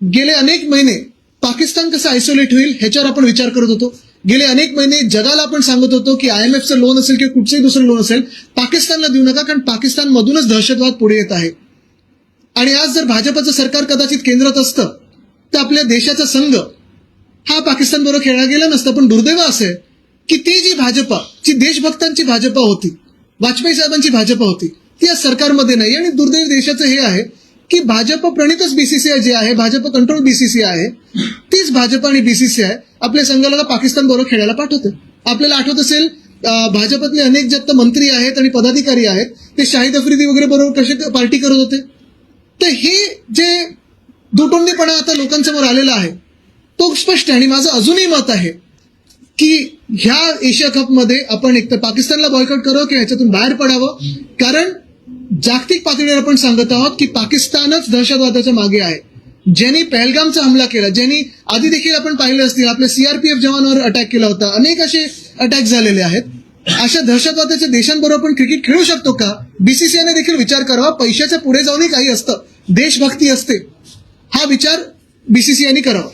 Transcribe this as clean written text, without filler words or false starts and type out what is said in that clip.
गेले अनेक महिने पाकिस्तान कसं आयसोलेट होईल ह्याच्यावर आपण विचार करत होतो. गेले अनेक महिने जगाला आपण सांगत होतो की IMFचं लोन असेल किंवा कुठचंही दुसरं लोन असेल पाकिस्तानला देऊ नका, कारण पाकिस्तानमधूनच दहशतवाद पुढे येत आहे. आणि आज जर भाजपचं सरकार कदाचित केंद्रात असतं तर आपल्या देशाचा संघ हा पाकिस्तान बरोबर खेळला गेला नसता. पण दुर्दैव असं आहे की ती जी भाजपा, जी देशभक्तांची भाजपा होती, वाजपेयी साहेबांची भाजपा होती, ती आज सरकारमध्ये नाही. आणि दुर्दैव देशाचं हे आहे की भाजप प्रणितच BCCI जे आहे, भाजप कंट्रोल BCCI आहे, तीच भाजप आणि BCCI आपल्या संघाला पाकिस्तान बरोबर खेळायला पाठवते. आपल्याला आठवत असेल भाजपातले अनेक जे मंत्री आहेत आणि पदाधिकारी आहेत ते शाहिद आफ्रिदी वगैरे बरोबर कसे पार्टी करत होते. तर हे जे दुटोंडीपणा आता लोकांसमोर आलेला आहे तो स्पष्ट आहे. आणि माझं अजूनही मत आहे की ह्या एशिया कपमध्ये आपण एकतर पाकिस्तानला बॉयकॉट करावं किंवा ह्याच्यातून बाहेर पडावं, कारण जागतिक पातळीवर आपण सांगत आहोत की पाकिस्तानच दहशतवादाच्या मागे आहे. ज्यांनी पहलगामचा हमला केला, ज्यांनी आधी देखील आपण पाहिले असतील आपल्या CRPF जवानांवर अटॅक केला होता, अनेक असे अटॅक झालेले आहेत. अशा दहशतवादाच्या देशांबरोबर आपण क्रिकेट खेळू शकतो का? BCCIने देखील विचार करावा. पैशाच्या पुढे जाऊनही काही असतं, देशभक्ती असते, हा विचार BCCIने करावा.